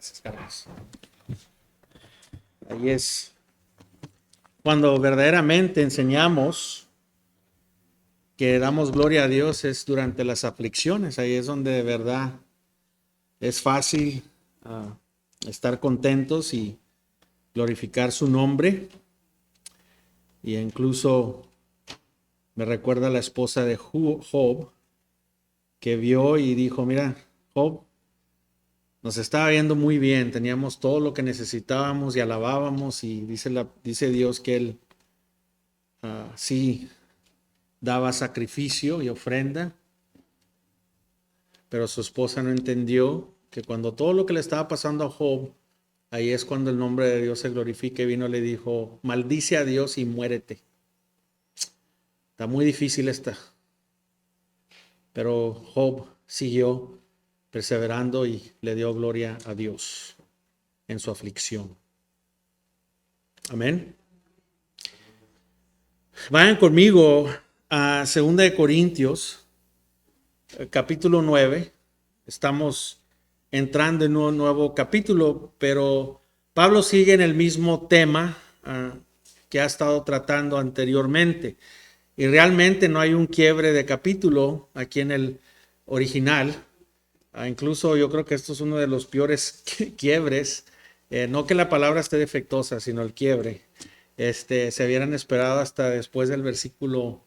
Gracias, Carlos. Ahí es cuando verdaderamente enseñamos que damos gloria a Dios, es durante las aflicciones. Ahí es donde de verdad es fácil estar contentos y glorificar su nombre. Y incluso me recuerda a la esposa de Job, que vio y dijo: mira, Job, nos estaba yendo muy bien, teníamos todo lo que necesitábamos y alabábamos, y dice Dios que él sí daba sacrificio y ofrenda, pero su esposa no entendió que cuando todo lo que le estaba pasando a Job, ahí es cuando el nombre de Dios se glorifica, y vino y le dijo: maldice a Dios y muérete. Está muy difícil esta. Pero Job siguió perseverando y le dio gloria a Dios en su aflicción. Amén. Vayan conmigo a 2 Corintios, capítulo 9. Estamos entrando en un nuevo capítulo, pero Pablo sigue en el mismo tema que ha estado tratando anteriormente. Y realmente no hay un quiebre de capítulo aquí en el original. Incluso yo creo que esto es uno de los peores quiebres. No que la palabra esté defectuosa, sino el quiebre. Se hubieran esperado hasta después del versículo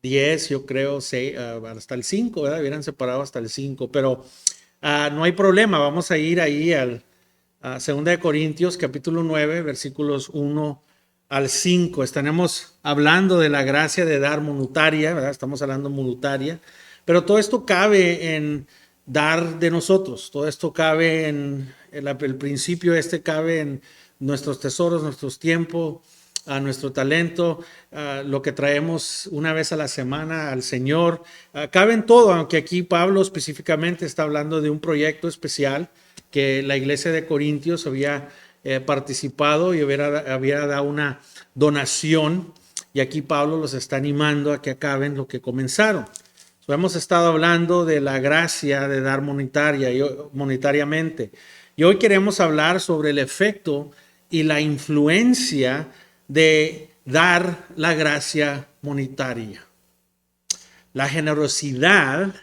10, yo creo, hasta el 5, ¿verdad? Hubieran separado hasta el 5, pero no hay problema. Vamos a ir ahí al 2 Corintios, capítulo 9, versículos 1 al 5. Estaremos hablando de la gracia de dar monetaria, ¿verdad? Estamos hablando monetaria, pero todo esto cabe en dar de nosotros. Todo esto cabe en el principio, cabe en nuestros tesoros, nuestros tiempos, a nuestro talento, lo que traemos una vez a la semana al Señor. Cabe en todo, aunque aquí Pablo específicamente está hablando de un proyecto especial que la iglesia de Corintios había participado y había dado una donación, y aquí Pablo los está animando a que acaben lo que comenzaron. Hemos estado hablando de la gracia de dar monetariamente, y hoy queremos hablar sobre el efecto y la influencia de dar la gracia monetaria. La generosidad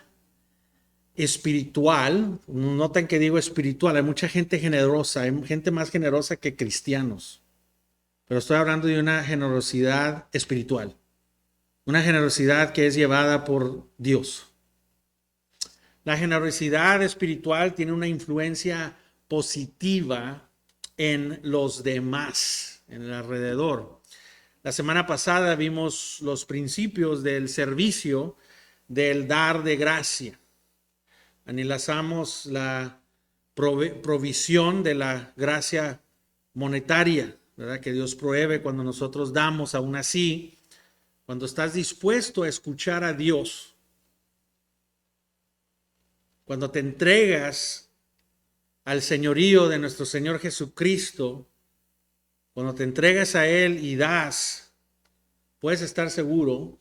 espiritual, noten que digo espiritual, hay mucha gente generosa, hay gente más generosa que cristianos, pero estoy hablando de una generosidad espiritual, una generosidad que es llevada por Dios. La generosidad espiritual tiene una influencia positiva en los demás, en el alrededor. La semana pasada vimos los principios del servicio, del dar de gracia. Analizamos la provisión de la gracia monetaria, ¿verdad? Que Dios provee cuando nosotros damos. Aún así, cuando estás dispuesto a escuchar a Dios, cuando te entregas al señorío de nuestro Señor Jesucristo, cuando te entregas a Él y das, puedes estar seguro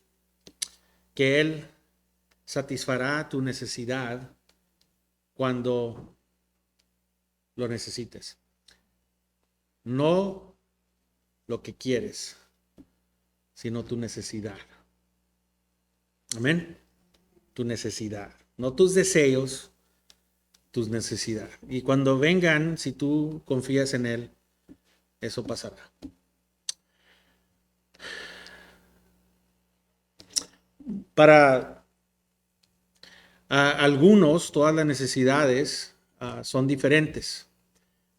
que Él satisfará tu necesidad cuando lo necesites. No lo que quieres, sino tu necesidad. Amén. Tu necesidad. No tus deseos, tus necesidades. Y cuando vengan, si tú confías en Él, eso pasará. Para algunos, todas las necesidades son diferentes,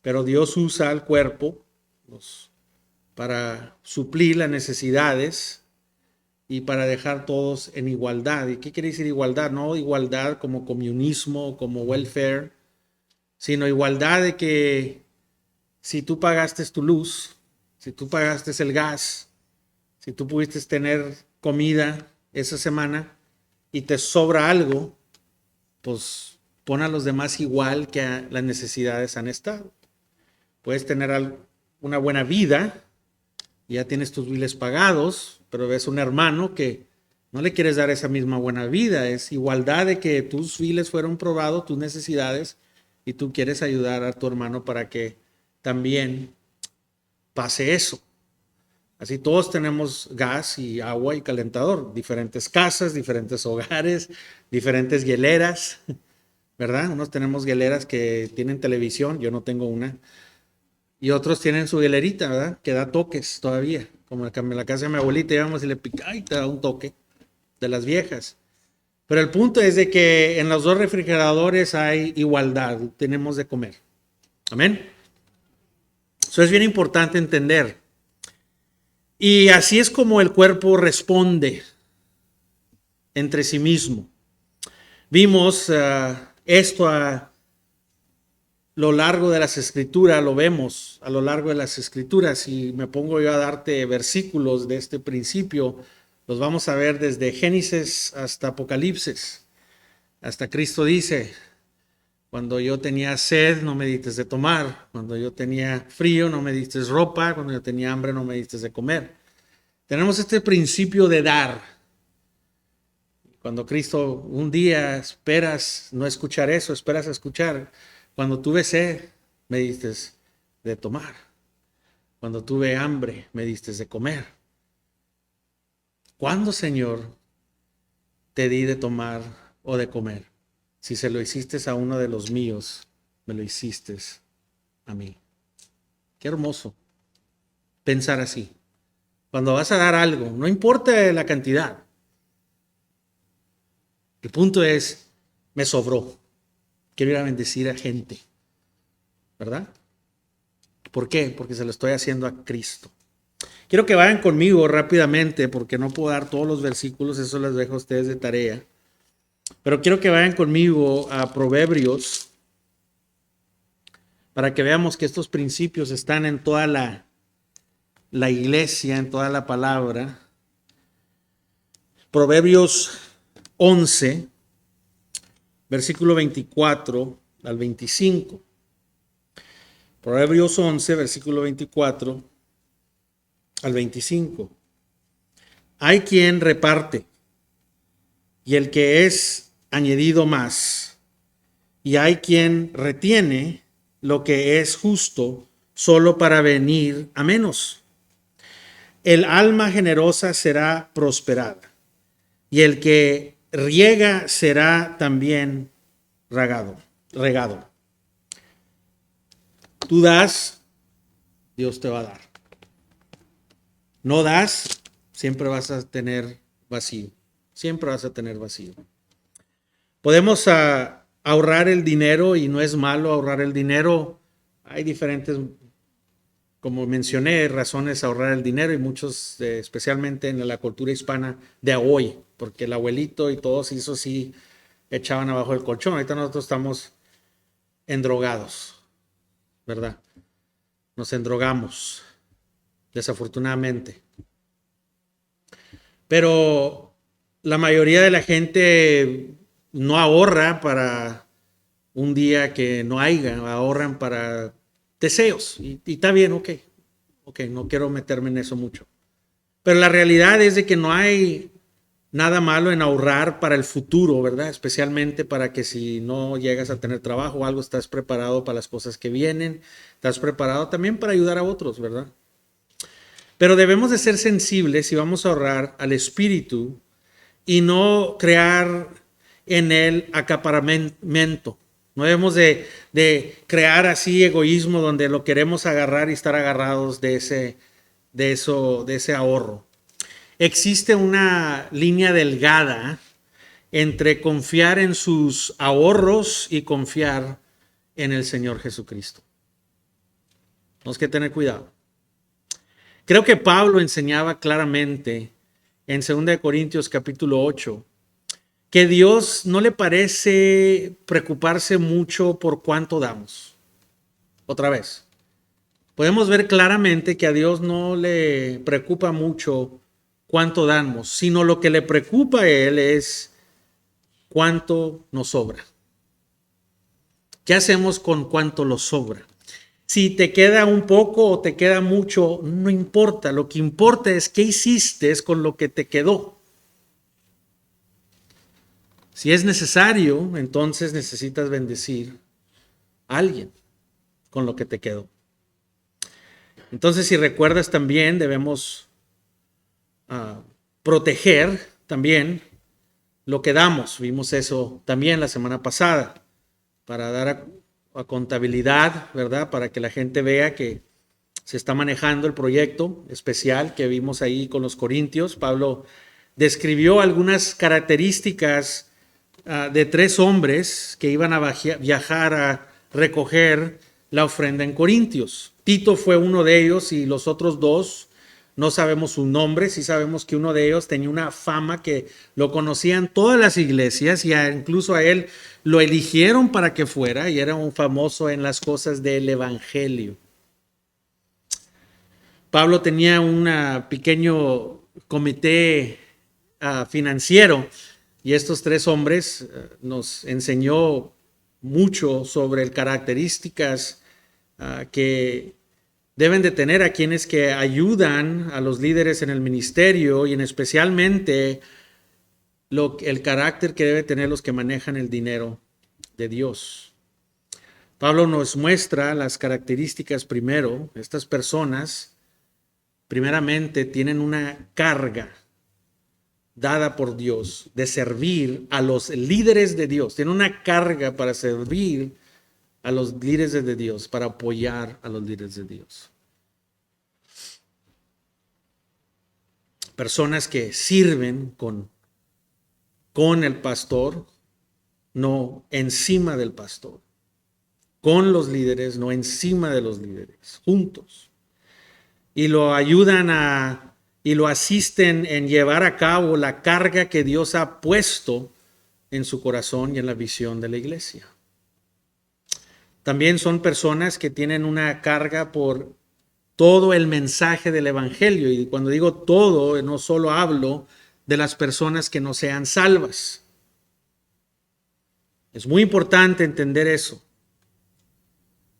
pero Dios usa el cuerpo para suplir las necesidades y para dejar todos en igualdad. ¿Y qué quiere decir igualdad? No igualdad como comunismo, como welfare, sino igualdad de que si tú pagaste tu luz, si tú pagaste el gas, si tú pudiste tener comida esa semana y te sobra algo, pues pon a los demás igual que a las necesidades han estado. Puedes tener una buena vida, ya tienes tus biles pagados, pero ves un hermano que no le quieres dar esa misma buena vida. Es igualdad de que tus biles fueron probados, tus necesidades, y tú quieres ayudar a tu hermano para que también pase eso. Así todos tenemos gas y agua y calentador, diferentes casas, diferentes hogares, diferentes hieleras, ¿verdad? Unos tenemos hieleras que tienen televisión, yo no tengo una, y otros tienen su hielerita, ¿verdad? Que da toques todavía, como en la casa de mi abuelita íbamos y le pica y te da un toque, de las viejas. Pero el punto es de que en los dos refrigeradores hay igualdad, tenemos de comer. Amén. Eso es bien importante entender. Y así es como el cuerpo responde entre sí mismo. Vimos esto a lo largo de las escrituras, lo vemos a lo largo de las escrituras, y me pongo yo a darte versículos de este principio, los vamos a ver desde Génesis hasta Apocalipsis. Hasta Cristo dice: cuando yo tenía sed, no me diste de tomar. Cuando yo tenía frío, no me diste ropa. Cuando yo tenía hambre, no me diste de comer. Tenemos este principio de dar. Cuando Cristo un día esperas no escuchar eso, esperas escuchar: cuando tuve sed, me diste de tomar. Cuando tuve hambre, me diste de comer. ¿Cuándo, Señor, te di de tomar o de comer? Si se lo hiciste a uno de los míos, me lo hiciste a mí. Qué hermoso pensar así. Cuando vas a dar algo, no importa la cantidad. El punto es, me sobró. Quiero ir a bendecir a gente, ¿verdad? ¿Por qué? Porque se lo estoy haciendo a Cristo. Quiero que vayan conmigo rápidamente, porque no puedo dar todos los versículos, eso les dejo a ustedes de tarea. Pero quiero que vayan conmigo a Proverbios, para que veamos que estos principios están en toda la iglesia, en toda la palabra. Proverbios 11, versículo 24 al 25. Proverbios 11, versículo 24 al 25. Hay quien reparte, y el que es añadido más, y hay quien retiene lo que es justo solo para venir a menos. El alma generosa será prosperada, y el que riega será también regado. Tú das, Dios te va a dar. No das, siempre vas a tener vacío. Siempre vas a tener vacío. Podemos ahorrar el dinero, y no es malo ahorrar el dinero. Hay diferentes, como mencioné, razones a ahorrar el dinero, y muchos, especialmente en la cultura hispana de hoy, porque el abuelito y todos eso sí echaban abajo el colchón. Ahorita nosotros estamos endrogados, ¿verdad? Nos endrogamos, desafortunadamente. Pero la mayoría de la gente no ahorra para un día que no haya, ahorran para deseos. Y está bien, ok, no quiero meterme en eso mucho. Pero la realidad es de que no hay nada malo en ahorrar para el futuro, ¿verdad? Especialmente para que si no llegas a tener trabajo o algo, estás preparado para las cosas que vienen, estás preparado también para ayudar a otros, ¿verdad? Pero debemos de ser sensibles y vamos a ahorrar al espíritu y no crear en él acaparamiento. No debemos de crear así egoísmo donde lo queremos agarrar y estar agarrados de ese ahorro. Existe una línea delgada entre confiar en sus ahorros y confiar en el Señor Jesucristo. Tenemos que tener cuidado. Creo que Pablo enseñaba claramente en 2 Corintios capítulo 8 que Dios no le parece preocuparse mucho por cuánto damos. Otra vez, podemos ver claramente que a Dios no le preocupa mucho cuánto damos, sino lo que le preocupa a Él es cuánto nos sobra. ¿Qué hacemos con cuánto nos sobra? Si te queda un poco o te queda mucho, no importa. Lo que importa es qué hiciste con lo que te quedó. Si es necesario, entonces necesitas bendecir alguien con lo que te quedó. Entonces, si recuerdas también, debemos proteger también lo que damos. Vimos eso también la semana pasada, para dar a contabilidad, ¿verdad? Para que la gente vea que se está manejando el proyecto especial que vimos ahí con los corintios. Pablo describió algunas características de 3 hombres que iban a viajar a recoger la ofrenda en Corintios. Tito fue uno de ellos y los otros 2 no sabemos su nombre, sí sabemos que uno de ellos tenía una fama que lo conocían todas las iglesias y incluso a él lo eligieron para que fuera y era un famoso en las cosas del evangelio. Pablo tenía un pequeño comité financiero y estos 3 hombres nos enseñó mucho sobre características que deben de tener a quienes que ayudan a los líderes en el ministerio y en especialmente el carácter que debe tener los que manejan el dinero de Dios. Pablo nos muestra las características primero. Estas personas primeramente tienen una carga dada por Dios de servir a los líderes de Dios. Tienen una carga para servir a los líderes de Dios, para apoyar a los líderes de Dios. Personas que sirven con el pastor, no encima del pastor. Con los líderes, no encima de los líderes, juntos. Y lo ayudan y lo asisten en llevar a cabo la carga que Dios ha puesto en su corazón y en la visión de la iglesia. También son personas que tienen una carga por todo el mensaje del evangelio. Y cuando digo todo, no solo hablo de las personas que no sean salvas. Es muy importante entender eso.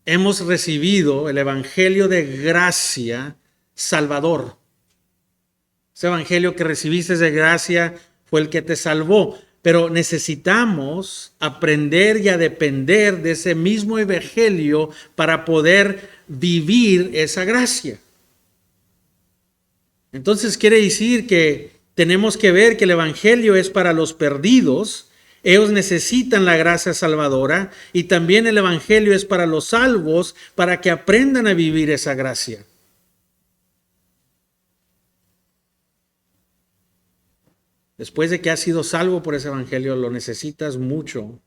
Hemos recibido el evangelio de gracia salvador. Ese evangelio que recibiste de gracia fue el que te salvó. Pero necesitamos aprender y a depender de ese mismo evangelio para poder vivir esa gracia. Entonces quiere decir que tenemos que ver que el evangelio es para los perdidos. Ellos necesitan la gracia salvadora y también el evangelio es para los salvos para que aprendan a vivir esa gracia. Después de que has sido salvo por ese evangelio, lo necesitas mucho.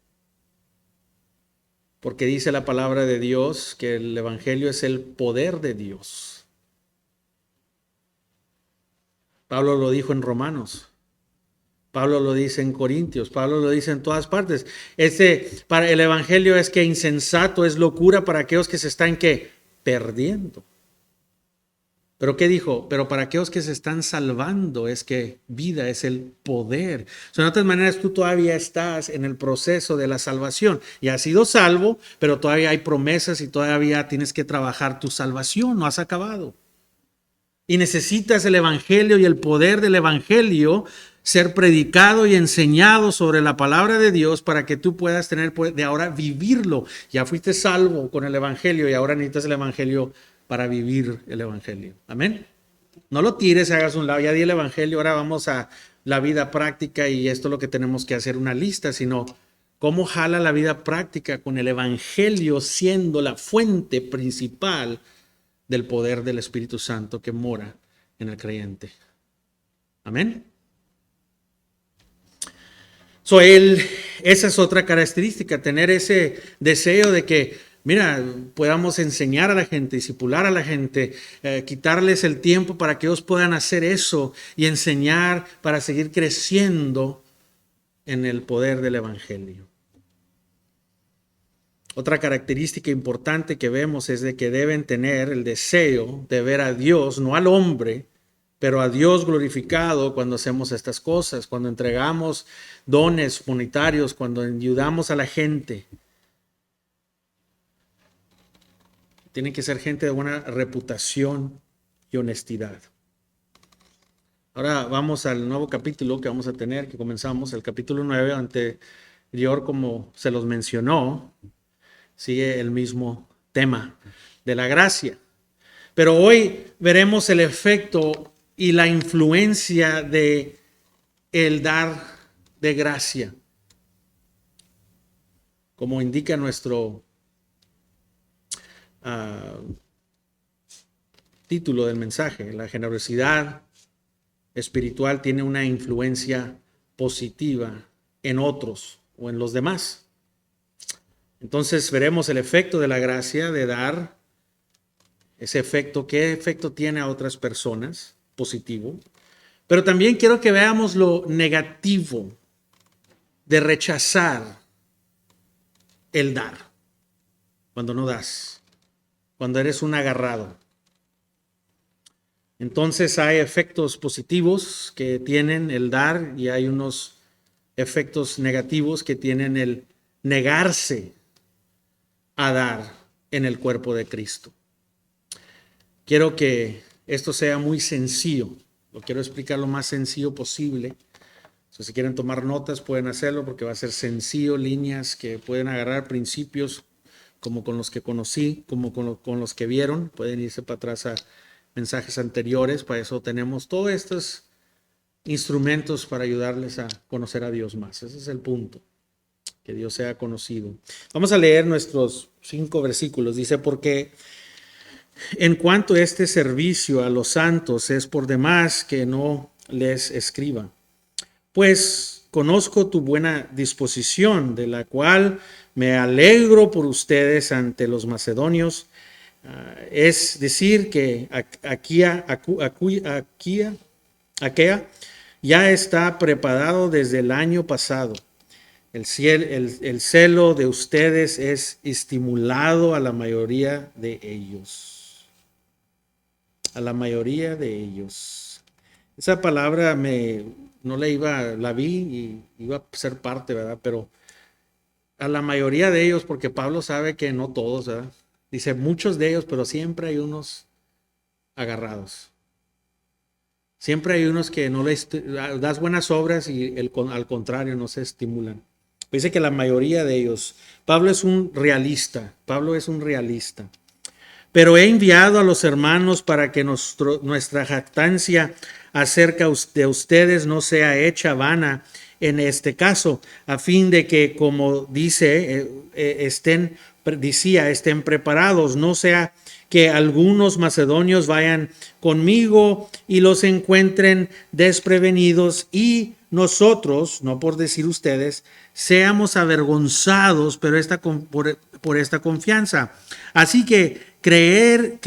Porque dice la palabra de Dios que el evangelio es el poder de Dios. Pablo lo dijo en Romanos. Pablo lo dice en Corintios. Pablo lo dice en todas partes. Para el evangelio es que insensato, es locura para aquellos que se están perdiendo. ¿Pero qué dijo? Pero para aquellos que se están salvando es que vida es el poder. O sea, de otras maneras, tú todavía estás en el proceso de la salvación. Y has sido salvo, pero todavía hay promesas y todavía tienes que trabajar tu salvación. No has acabado. Y necesitas el evangelio y el poder del evangelio ser predicado y enseñado sobre la palabra de Dios para que tú puedas tener de ahora vivirlo. Ya fuiste salvo con el evangelio y ahora necesitas el evangelio para vivir el evangelio. Amén. No lo tires, hagas un lado. Ya di el evangelio, ahora vamos a la vida práctica y esto es lo que tenemos que hacer, una lista, sino cómo jala la vida práctica con el evangelio siendo la fuente principal del poder del Espíritu Santo que mora en el creyente. Amén. Esa es otra característica, tener ese deseo de que, mira, podamos enseñar a la gente, discipular a la gente, quitarles el tiempo para que ellos puedan hacer eso y enseñar para seguir creciendo en el poder del evangelio. Otra característica importante que vemos es de que deben tener el deseo de ver a Dios, no al hombre, pero a Dios glorificado cuando hacemos estas cosas, cuando entregamos dones monetarios, cuando ayudamos a la gente. Tienen que ser gente de buena reputación y honestidad. Ahora vamos al nuevo capítulo que vamos a tener, que comenzamos, el capítulo 9, anterior como se los mencionó. sigue el mismo tema de la gracia. Pero hoy veremos el efecto y la influencia de el dar de gracia, como indica nuestro título del mensaje. La generosidad espiritual tiene una influencia positiva en otros o en los demás. Entonces veremos el efecto de la gracia de dar, ese efecto, qué efecto tiene a otras personas, positivo. Pero también quiero que veamos lo negativo de rechazar el dar, cuando no das, cuando eres un agarrado. Entonces hay efectos positivos que tienen el dar y hay unos efectos negativos que tienen el negarse a dar en el cuerpo de Cristo. Quiero que esto sea muy sencillo. Lo quiero explicar lo más sencillo posible. Si quieren tomar notas pueden hacerlo porque va a ser sencillo, líneas que pueden agarrar, principios como con los que conocí, como con los que vieron. Pueden irse para atrás a mensajes anteriores. Para eso tenemos todos estos instrumentos para ayudarles a conocer a Dios más. Ese es el punto, que Dios sea conocido. Vamos a leer nuestros 5 versículos. Dice, porque en cuanto a este servicio a los santos es por demás que no les escriba, pues conozco tu buena disposición, de la cual me alegro por ustedes ante los macedonios. Es decir, que Aquea ya está preparado desde el año pasado. El celo de ustedes es estimulado a la mayoría de ellos. A la mayoría de ellos. Esa palabra la vi y iba a ser parte, ¿verdad? Pero a la mayoría de ellos, porque Pablo sabe que no todos, ¿verdad? Dice muchos de ellos, pero siempre hay unos agarrados. Siempre hay unos que no les das buenas obras y al contrario no se estimulan. Dice que la mayoría de ellos. Pablo es un realista. Pero he enviado a los hermanos para que nuestra jactancia acerca de ustedes no sea hecha vana en este caso, a fin de que, como estén preparados, no sea que algunos macedonios vayan conmigo y los encuentren desprevenidos y nosotros, no por decir ustedes, seamos avergonzados por esta confianza. Así que creer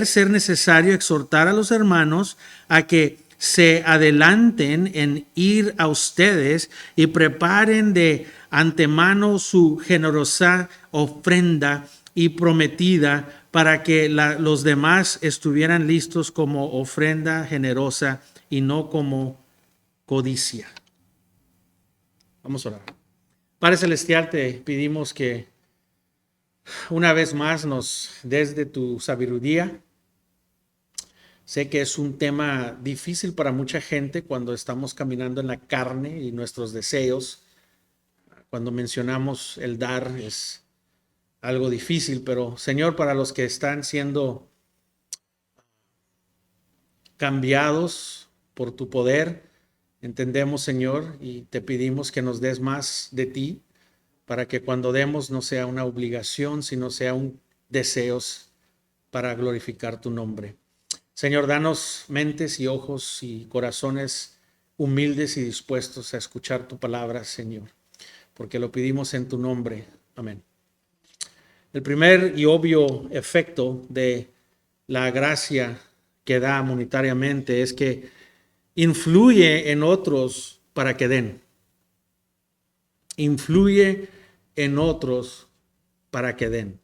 ser necesario exhortar a los hermanos a que se adelanten en ir a ustedes y preparen de antemano su generosa ofrenda y prometida para que los demás estuvieran listos como ofrenda generosa y no como codicia. Vamos a orar. Padre Celestial, te pedimos que una vez más nos des de tu sabiduría. Sé que es un tema difícil para mucha gente cuando estamos caminando en la carne y nuestros deseos. Cuando mencionamos el dar es algo difícil, pero Señor, para los que están siendo cambiados por tu poder, entendemos, Señor, y te pedimos que nos des más de ti para que cuando demos no sea una obligación, sino sea un deseo para glorificar tu nombre. Señor, danos mentes y ojos y corazones humildes y dispuestos a escuchar tu palabra, Señor, porque lo pedimos en tu nombre. Amén. El primer y obvio efecto de la gracia que da monetariamente es que influye en otros para que den. Influye en otros para que den.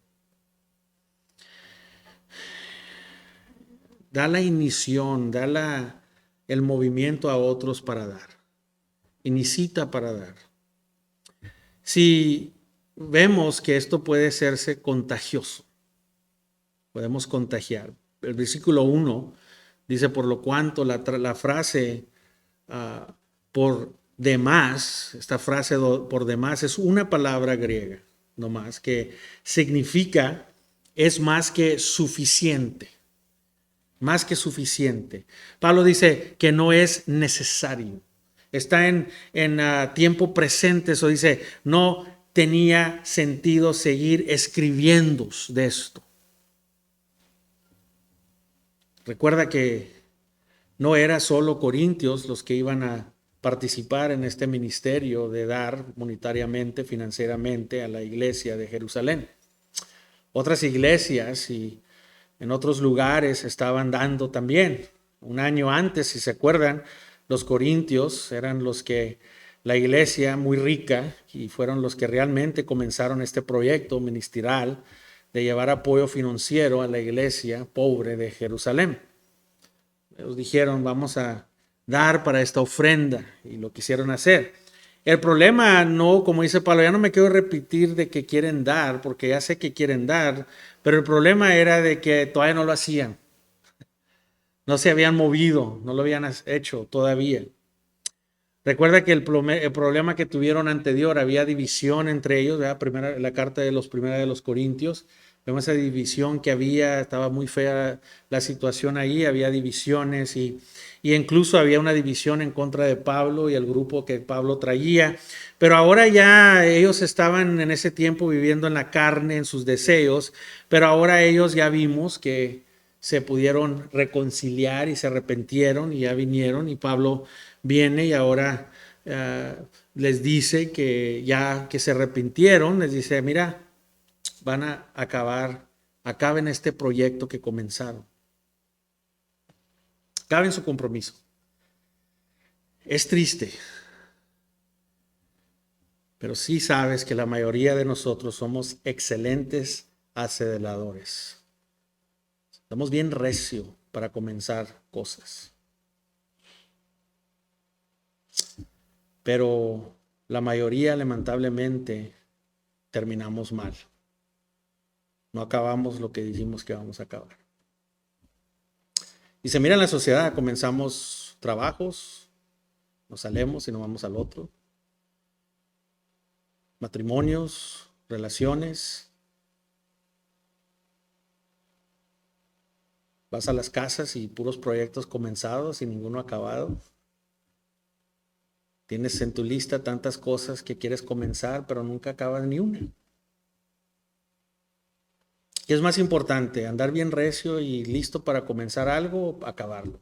Da la inición, da el movimiento a otros para dar. Incita para dar. Si vemos que esto puede hacerse contagioso, podemos contagiar. El versículo 1 dice, por lo cuanto la frase por demás, esta frase por demás es una palabra griega. nomás, que significa es más que suficiente. Más que suficiente. Pablo dice que no es necesario. Está en tiempo presente, eso dice, no tenía sentido seguir escribiendo de esto. Recuerda que no era solo corintios los que iban a participar en este ministerio de dar monetariamente, financieramente a la iglesia de Jerusalén. Otras iglesias y en otros lugares estaban dando también. Un año antes, si se acuerdan, los corintios eran los que la iglesia muy rica y fueron los que realmente comenzaron este proyecto ministerial de llevar apoyo financiero a la iglesia pobre de Jerusalén. Ellos dijeron, vamos a dar para esta ofrenda y lo quisieron hacer. El problema no, como dice Pablo, ya no me quiero repetir de que quieren dar, porque ya sé que quieren dar, pero el problema era de que todavía no lo hacían. No se habían movido, no lo habían hecho todavía. Recuerda que el problema que tuvieron anterior, había división entre ellos, ¿verdad? La carta de los Primera de los Corintios, vemos esa división que había, estaba muy fea la situación ahí, había divisiones y incluso había una división en contra de Pablo y el grupo que Pablo traía, pero ahora ya ellos estaban en ese tiempo viviendo en la carne, en sus deseos, pero ahora ellos ya vimos que se pudieron reconciliar y se arrepintieron y ya vinieron y Pablo viene y ahora les dice que ya que se arrepintieron, les dice, mira, van a acaben este proyecto que comenzaron. Acaben su compromiso. Es triste, pero sí sabes que la mayoría de nosotros somos excelentes aceleradores. Estamos bien recio para comenzar cosas. Pero la mayoría, lamentablemente, terminamos mal. No acabamos lo que dijimos que vamos a acabar. Y se mira en la sociedad, comenzamos trabajos, nos salemos y nos vamos al otro. Matrimonios, relaciones. Vas a las casas y puros proyectos comenzados y ninguno acabado. Tienes en tu lista tantas cosas que quieres comenzar, pero nunca acabas ni una. ¿Qué es más importante? ¿Andar bien recio y listo para comenzar algo o acabarlo?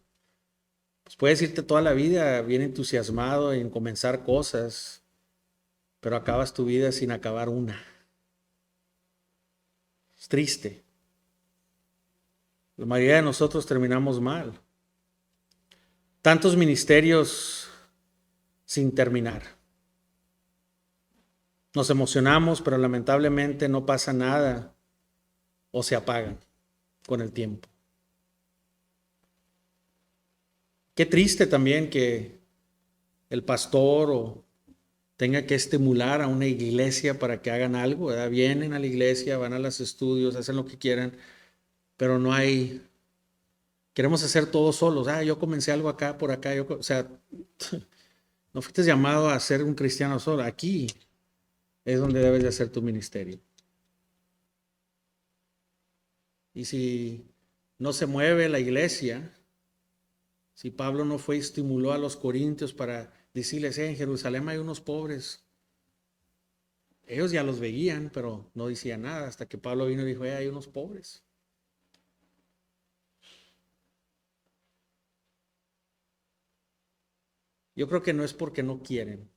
Pues puedes irte toda la vida bien entusiasmado en comenzar cosas, pero acabas tu vida sin acabar una. Es triste. La mayoría de nosotros terminamos mal. Tantos ministerios sin terminar. Nos emocionamos, pero lamentablemente no pasa nada o se apagan con el tiempo. Qué triste también que el pastor tenga que estimular a una iglesia para que hagan algo, ¿verdad? Vienen a la iglesia, van a los estudios, hacen lo que quieran, pero no hay, queremos hacer todo solos. Yo comencé algo acá, por acá, o sea, no fuiste llamado a ser un cristiano solo. Aquí es donde debes de hacer tu ministerio. Y si no se mueve la iglesia, si Pablo no fue y estimuló a los corintios para decirles, en Jerusalén hay unos pobres. Ellos ya los veían, pero no decían nada hasta que Pablo vino y dijo, hay unos pobres. Yo creo que no es porque no quieren.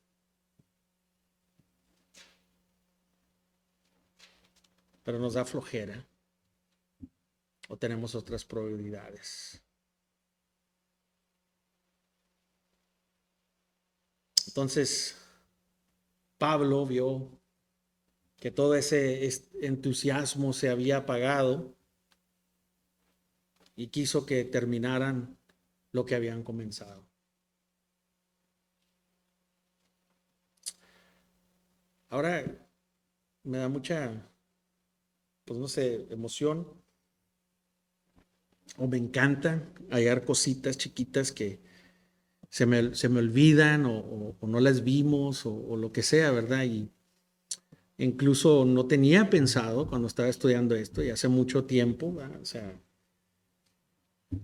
Pero nos da flojera. O tenemos otras prioridades. Entonces, Pablo vio que todo ese entusiasmo se había apagado y quiso que terminaran lo que habían comenzado. Ahora me da mucha, pues no sé, emoción o me encanta hallar cositas chiquitas que se me olvidan o no las vimos o lo que sea, ¿verdad? Y incluso no tenía pensado cuando estaba estudiando esto y hace mucho tiempo, ¿verdad? O sea,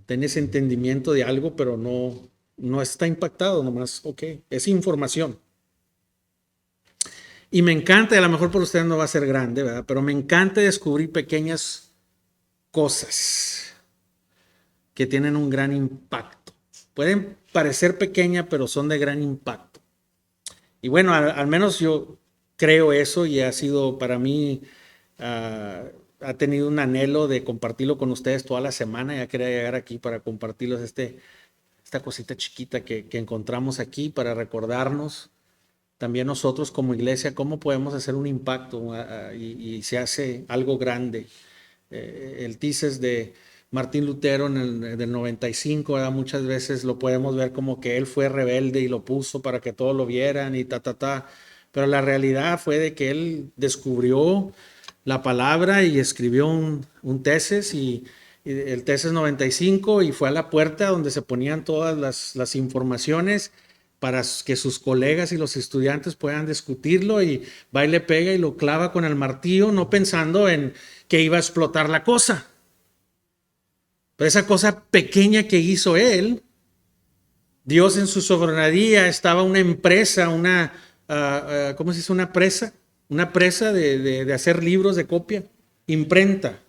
tienes entendimiento de algo, pero no está impactado, nomás, ok, es información. Y me encanta, y a lo mejor por ustedes no va a ser grande, ¿verdad? Pero me encanta descubrir pequeñas cosas que tienen un gran impacto. Pueden parecer pequeñas, pero son de gran impacto. Y bueno, al menos yo creo eso y ha sido para mí, ha tenido un anhelo de compartirlo con ustedes toda la semana. Ya quería llegar aquí para compartirles esta cosita chiquita que encontramos aquí para recordarnos también nosotros como iglesia cómo podemos hacer un impacto y se hace algo grande. El tesis de Martín Lutero del 95, ¿verdad? Muchas veces lo podemos ver como que él fue rebelde y lo puso para que todos lo vieran y pero la realidad fue de que él descubrió la palabra y escribió un tesis y el tesis 95 y fue a la puerta donde se ponían todas las informaciones para que sus colegas y los estudiantes puedan discutirlo y va y le pega y lo clava con el martillo, no pensando en que iba a explotar la cosa. Pero esa cosa pequeña que hizo él, Dios en su soberanía estaba una empresa, ¿cómo se dice? Una presa de hacer libros de copia, imprenta.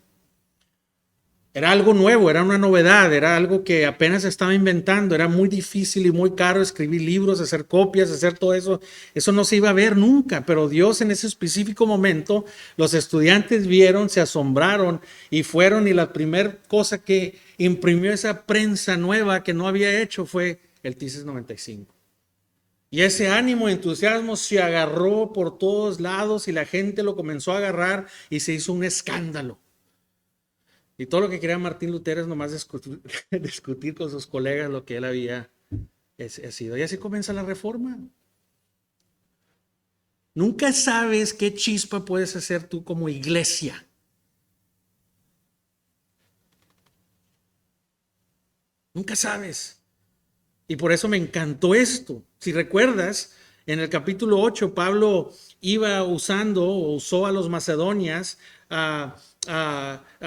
Era algo nuevo, era una novedad, era algo que apenas se estaba inventando, era muy difícil y muy caro escribir libros, hacer copias, hacer todo eso. Eso no se iba a ver nunca, pero Dios en ese específico momento, los estudiantes vieron, se asombraron y fueron y la primera cosa que imprimió esa prensa nueva que no había hecho fue el tesis 95. Y ese ánimo, entusiasmo se agarró por todos lados y la gente lo comenzó a agarrar y se hizo un escándalo. Y todo lo que quería Martín Lutero es nomás discutir con sus colegas lo que él había sido. Y así comienza la reforma. Nunca sabes qué chispa puedes hacer tú como iglesia. Nunca sabes. Y por eso me encantó esto. Si recuerdas, en el capítulo 8, Pablo iba usando o usó a los macedonias, a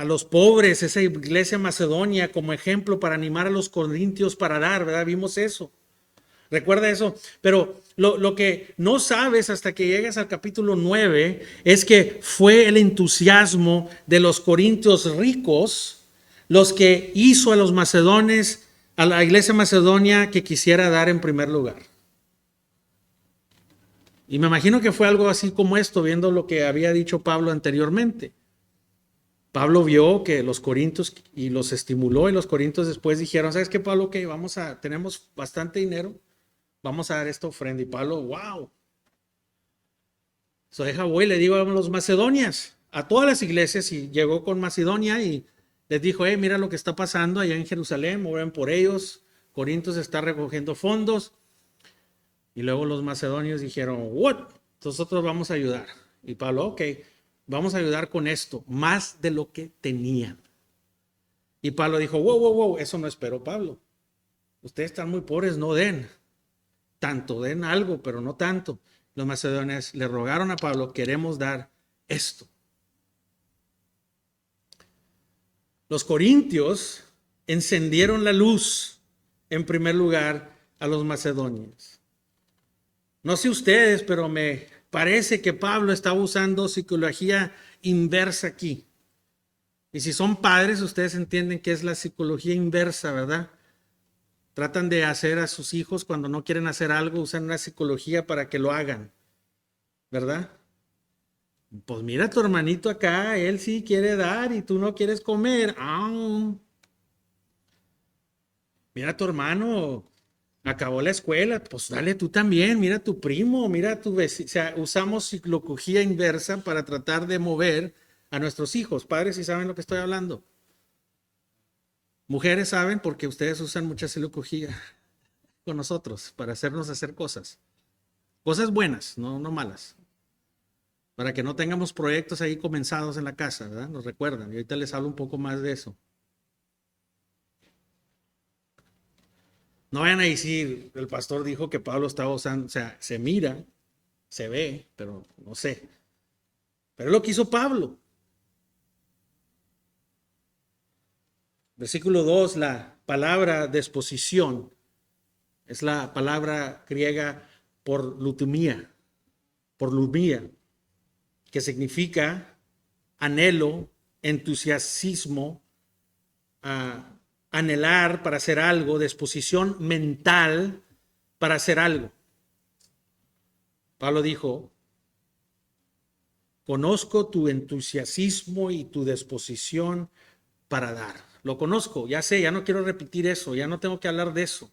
los pobres, esa iglesia macedonia como ejemplo para animar a los corintios para dar, ¿verdad? Vimos eso. Recuerda eso, pero lo que no sabes hasta que llegas al capítulo 9 es que fue el entusiasmo de los corintios ricos los que hizo a los macedones, a la iglesia macedonia que quisiera dar en primer lugar. Y me imagino que fue algo así como esto, viendo lo que había dicho Pablo anteriormente. Pablo vio que los corintios y los estimuló y los corintios después dijeron, ¿sabes qué, Pablo? Que tenemos bastante dinero, vamos a dar esta ofrenda. Y Pablo, wow. So deja voy, le digo a los macedonias, a todas las iglesias, y llegó con Macedonia y les dijo, mira lo que está pasando allá en Jerusalén, oren por ellos, Corintios está recogiendo fondos. Y luego los macedonios dijeron, what? Nosotros vamos a ayudar. Y Pablo, ok, vamos a ayudar con esto, más de lo que tenían. Y Pablo dijo, wow, eso no esperó Pablo. Ustedes están muy pobres, no den. Tanto, den algo, pero no tanto. Los macedonios le rogaron a Pablo, queremos dar esto. Los corintios encendieron la luz en primer lugar a los macedonios. No sé ustedes, pero me parece que Pablo estaba usando psicología inversa aquí. Y si son padres, ustedes entienden qué es la psicología inversa, ¿verdad? Tratan de hacer a sus hijos cuando no quieren hacer algo, usan una psicología para que lo hagan, ¿verdad? Pues mira a tu hermanito acá, él sí quiere dar y tú no quieres comer. Mira a tu hermano, acabó la escuela, pues dale tú también, mira a tu primo, mira a tu vecino. O sea, usamos psicología inversa para tratar de mover a nuestros hijos. Padres, si saben lo que estoy hablando. Mujeres saben porque ustedes usan mucha psicología con nosotros para hacernos hacer cosas. Cosas buenas, no malas. Para que no tengamos proyectos ahí comenzados en la casa, ¿verdad? Nos recuerdan. Y ahorita les hablo un poco más de eso. No vayan a decir, el pastor dijo que Pablo estaba usando, o sea, se mira, se ve, pero no sé. Pero es lo que hizo Pablo. Versículo 2, la palabra disposición es la palabra griega por lumía, que significa anhelo, entusiasmo, anhelar para hacer algo, disposición mental para hacer algo. Pablo dijo, conozco tu entusiasmo y tu disposición para dar. Lo conozco, ya sé, ya no quiero repetir eso, ya no tengo que hablar de eso.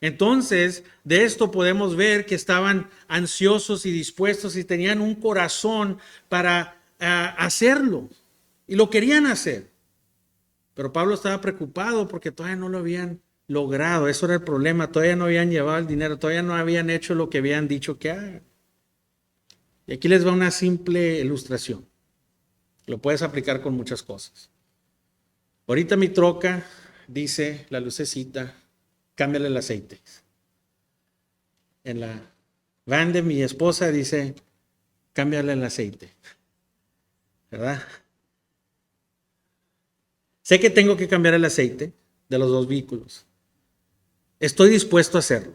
Entonces, de esto podemos ver que estaban ansiosos y dispuestos y tenían un corazón para hacerlo y lo querían hacer. Pero Pablo estaba preocupado porque todavía no lo habían logrado. Eso era el problema. Todavía no habían llevado el dinero, todavía no habían hecho lo que habían dicho que hagan. Y aquí les va una simple ilustración. Lo puedes aplicar con muchas cosas. Ahorita mi troca dice la lucecita, cámbiale el aceite. En la van de mi esposa dice, cámbiale el aceite. ¿Verdad? Sé que tengo que cambiar el aceite de los dos vehículos. Estoy dispuesto a hacerlo,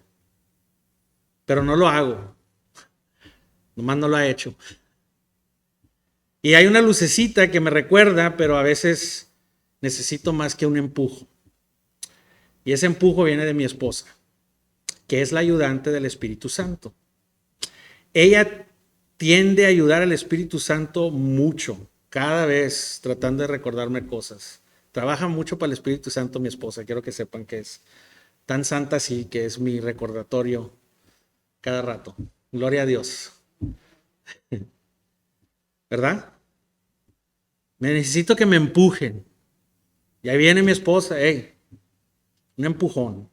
pero no lo hago. Nomás no lo ha hecho. Y hay una lucecita que me recuerda, pero a veces necesito más que un empujo. Y ese empujo viene de mi esposa, que es la ayudante del Espíritu Santo. Ella tiende a ayudar al Espíritu Santo mucho, cada vez tratando de recordarme cosas. Trabaja mucho para el Espíritu Santo mi esposa, quiero que sepan que es tan santa así, que es mi recordatorio cada rato. Gloria a Dios. ¿Verdad? Necesito que me empujen. Y ahí viene mi esposa, un empujón.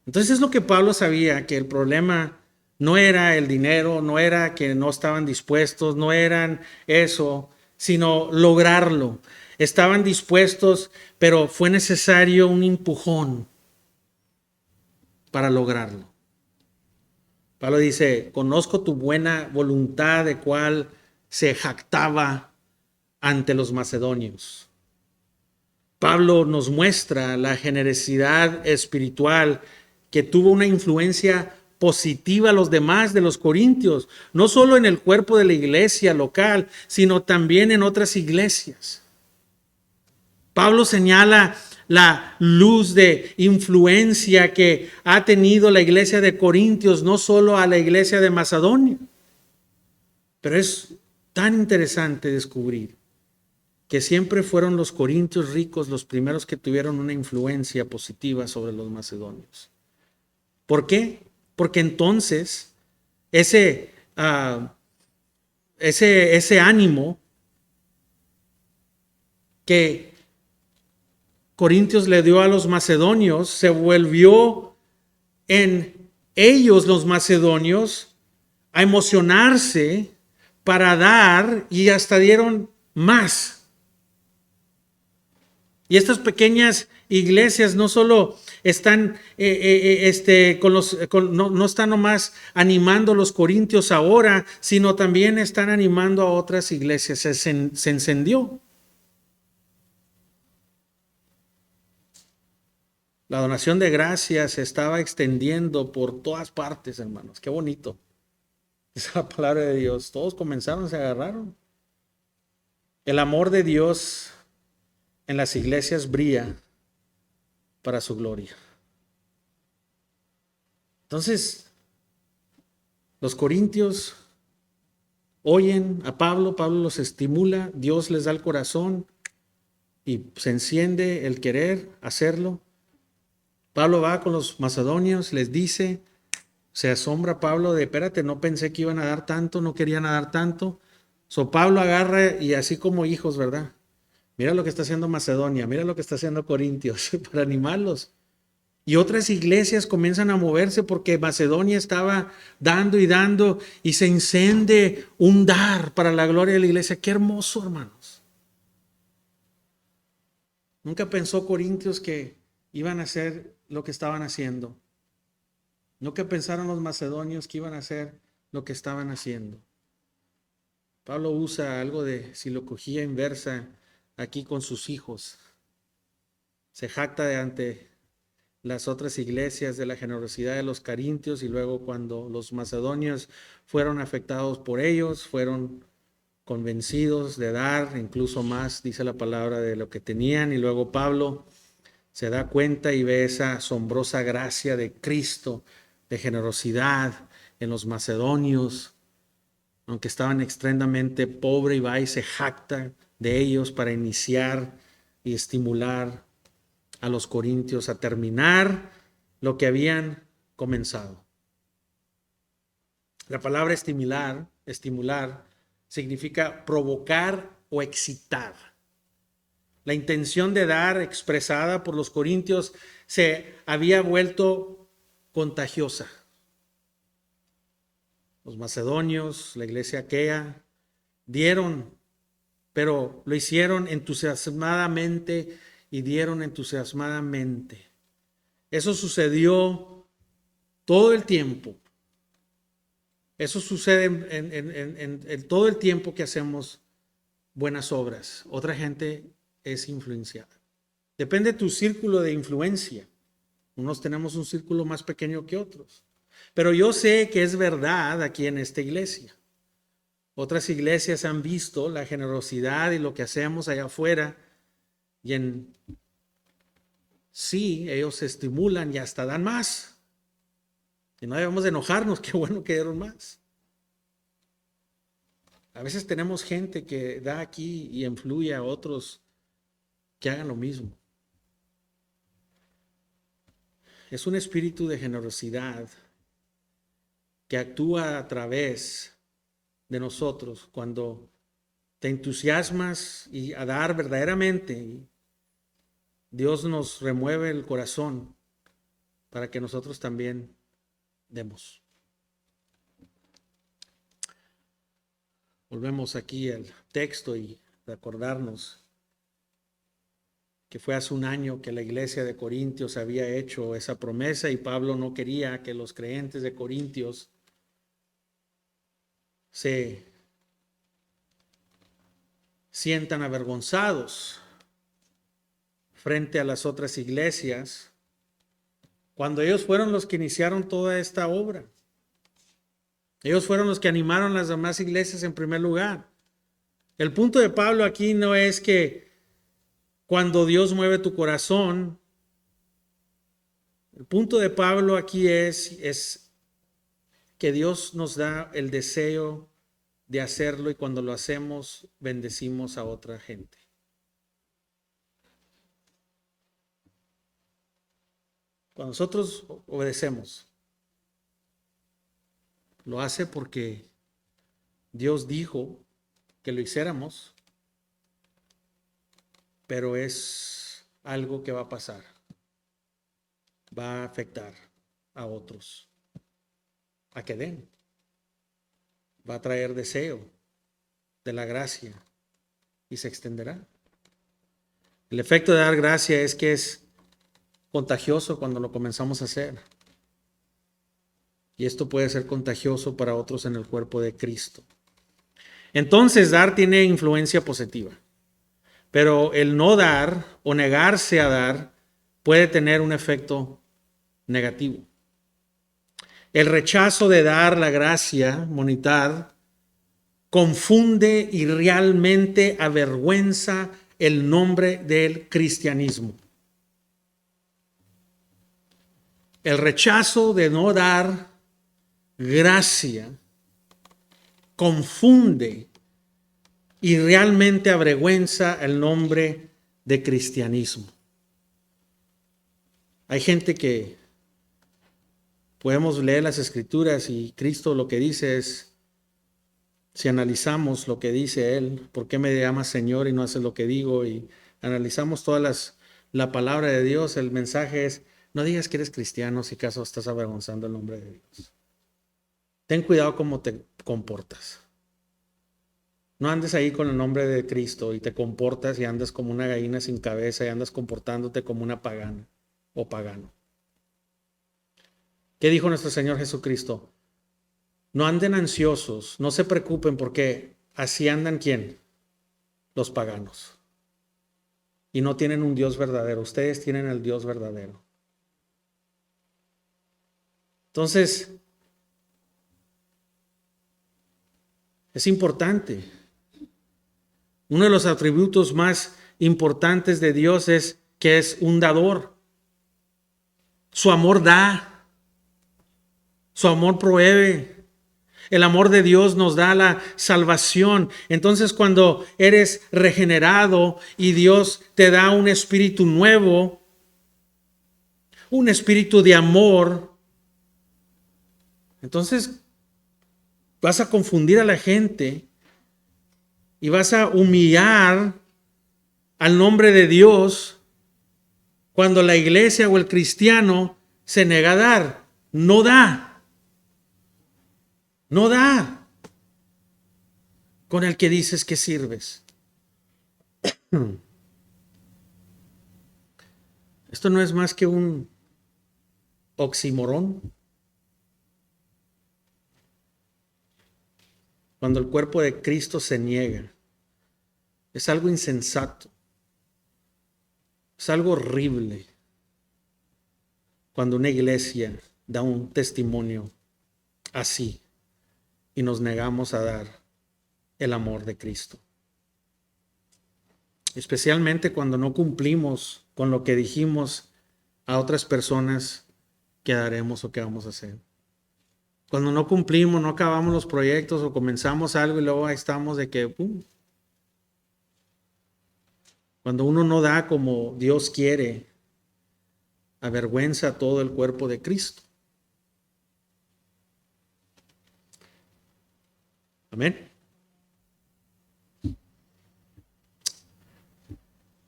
Entonces es lo que Pablo sabía, que el problema no era el dinero, no era que no estaban dispuestos, no eran eso, sino lograrlo. Estaban dispuestos, pero fue necesario un empujón para lograrlo. Pablo dice, conozco tu buena voluntad de cual se jactaba ante los macedonios. Pablo nos muestra la generosidad espiritual que tuvo una influencia positiva a los demás de los corintios, no solo en el cuerpo de la iglesia local, sino también en otras iglesias. Pablo señala la luz de influencia que ha tenido la iglesia de Corintios, no solo a la iglesia de Macedonia. Pero es tan interesante descubrir que siempre fueron los corintios ricos los primeros que tuvieron una influencia positiva sobre los macedonios. ¿Por qué? Porque entonces ese ánimo que Corintios le dio a los macedonios se volvió en ellos, los macedonios, a emocionarse para dar y hasta dieron más. Y estas pequeñas iglesias no solo están no están nomás animando a los corintios ahora, sino también están animando a otras iglesias. Se encendió. La donación de gracias se estaba extendiendo por todas partes, hermanos. Qué bonito. Esa palabra de Dios. Todos comenzaron, se agarraron. El amor de Dios en las iglesias brilla para su gloria. Entonces, los corintios oyen a Pablo, Pablo los estimula, Dios les da el corazón y se enciende el querer hacerlo. Pablo va con los macedonios, les dice, se asombra Pablo de, espérate, no pensé que iban a dar tanto, no querían dar tanto. So Pablo agarra y así como hijos, ¿verdad? Mira lo que está haciendo Macedonia, mira lo que está haciendo Corintios para animarlos. Y otras iglesias comienzan a moverse porque Macedonia estaba dando y se enciende un dar para la gloria de la iglesia. Qué hermoso, hermanos. Nunca pensó Corintios que iban a hacer lo que estaban haciendo. Nunca pensaron los macedonios que iban a hacer lo que estaban haciendo. Pablo usa algo de psicología inversa aquí con sus hijos. Se jacta de ante las otras iglesias de la generosidad de los corintios, y luego cuando los macedonios fueron afectados por ellos, fueron convencidos de dar incluso más, dice la palabra, de lo que tenían, y luego Pablo se da cuenta y ve esa asombrosa gracia de Cristo, de generosidad en los macedonios, aunque estaban extremadamente pobres, y va y se jacta de ellos para iniciar y estimular a los corintios a terminar lo que habían comenzado. La palabra estimular significa provocar o excitar. La intención de dar expresada por los corintios se había vuelto contagiosa. Los macedonios, la iglesia aquea, dieron, pero lo hicieron entusiasmadamente y dieron entusiasmadamente. Eso sucedió todo el tiempo. Eso sucede en todo el tiempo que hacemos buenas obras. Otra gente es influenciada. Depende de tu círculo de influencia. Unos tenemos un círculo más pequeño que otros. Pero yo sé que es verdad aquí en esta iglesia. Otras iglesias han visto la generosidad y lo que hacemos allá afuera, y sí, ellos se estimulan y hasta dan más. Y no debemos de enojarnos, qué bueno que dieron más. A veces tenemos gente que da aquí y influye a otros que hagan lo mismo. Es un espíritu de generosidad que actúa a través de nosotros cuando te entusiasmas y a dar verdaderamente. Dios nos remueve el corazón para que nosotros también demos. Volvemos aquí al texto y recordarnos que fue hace un año que la iglesia de Corintios había hecho esa promesa, y Pablo no quería que los creyentes de Corintios se sientan avergonzados frente a las otras iglesias cuando ellos fueron los que iniciaron toda esta obra. Ellos fueron los que animaron a las demás iglesias en primer lugar. El punto de Pablo aquí no es que cuando Dios mueve tu corazón, el punto de Pablo aquí es que Dios nos da el deseo de hacerlo, y cuando lo hacemos, bendecimos a otra gente. Cuando nosotros obedecemos, lo hace porque Dios dijo que lo hiciéramos, pero es algo que va a pasar. Va a afectar a otros a que den. Va a traer deseo de la gracia y se extenderá. El efecto de dar gracia es que es contagioso cuando lo comenzamos a hacer. Y esto puede ser contagioso para otros en el cuerpo de Cristo. Entonces, dar tiene influencia positiva. Pero el no dar o negarse a dar puede tener un efecto negativo. El rechazo de dar la gracia monetaria confunde y realmente avergüenza el nombre del cristianismo. El rechazo de no dar gracia confunde y realmente avergüenza el nombre de cristianismo. Hay gente que podemos leer las escrituras y Cristo lo que dice es, si analizamos lo que dice Él, ¿por qué me llamas Señor y no haces lo que digo? Y analizamos la palabra de Dios, el mensaje es, no digas que eres cristiano si acaso estás avergonzando el nombre de Dios. Ten cuidado cómo te comportas. No andes ahí con el nombre de Cristo y te comportas y andas como una gallina sin cabeza y andas comportándote como una pagana o pagano. ¿Qué dijo nuestro Señor Jesucristo? No anden ansiosos, no se preocupen porque así andan ¿quién? Los paganos. Y no tienen un Dios verdadero. Ustedes tienen el Dios verdadero. Entonces, es importante. Uno de los atributos más importantes de Dios es que es un dador. Su amor da. Su amor provee. El amor de Dios nos da la salvación. Entonces, cuando eres regenerado y Dios te da un espíritu nuevo, un espíritu de amor, entonces vas a confundir a la gente y vas a humillar al nombre de Dios cuando la iglesia o el cristiano se niega a dar. No da. No da. Con el que dices que sirves. Esto no es más que un oxímoron. Cuando el cuerpo de Cristo se niega. Es algo insensato. Es algo horrible. Cuando una iglesia da un testimonio así y nos negamos a dar el amor de Cristo. Especialmente cuando no cumplimos con lo que dijimos a otras personas que haremos o que vamos a hacer. Cuando no cumplimos, no acabamos los proyectos o comenzamos algo y luego ahí estamos de que cuando uno no da como Dios quiere, avergüenza a todo el cuerpo de Cristo. Amén.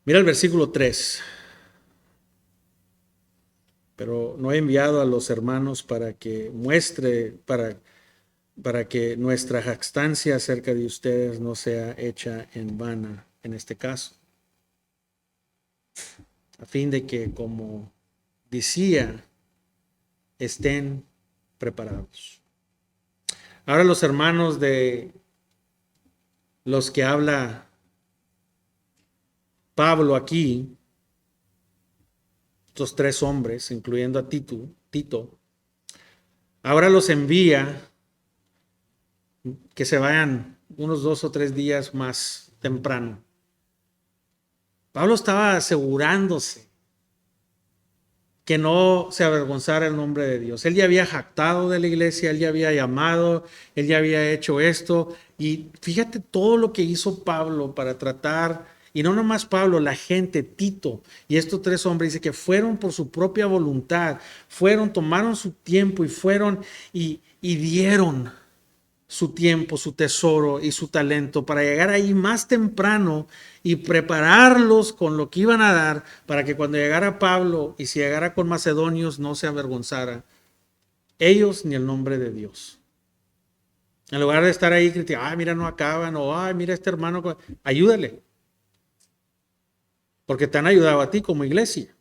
Mira el versículo 3. Pero no he enviado a los hermanos para que muestre, para que nuestra jactancia acerca de ustedes no sea hecha en vana en este caso. A fin de que, como decía, estén preparados. Ahora los hermanos de los que habla Pablo aquí, estos tres hombres, incluyendo a Tito, ahora los envía que se vayan unos 2 o 3 días más temprano. Pablo estaba asegurándose que no se avergonzara el nombre de Dios. Él ya había jactado de la iglesia, él ya había llamado, él ya había hecho esto. Y fíjate todo lo que hizo Pablo para tratar, y no nomás Pablo, la gente, Tito y estos tres hombres, dice que fueron por su propia voluntad, tomaron su tiempo y fueron y dieron su tiempo, su tesoro y su talento para llegar ahí más temprano y prepararlos con lo que iban a dar para que cuando llegara Pablo y si llegara con macedonios no se avergonzara ellos ni el nombre de Dios. En lugar de estar ahí criticando, ay, mira, no acaban, o ay, mira, este hermano, ayúdale. Porque te han ayudado a ti como iglesia.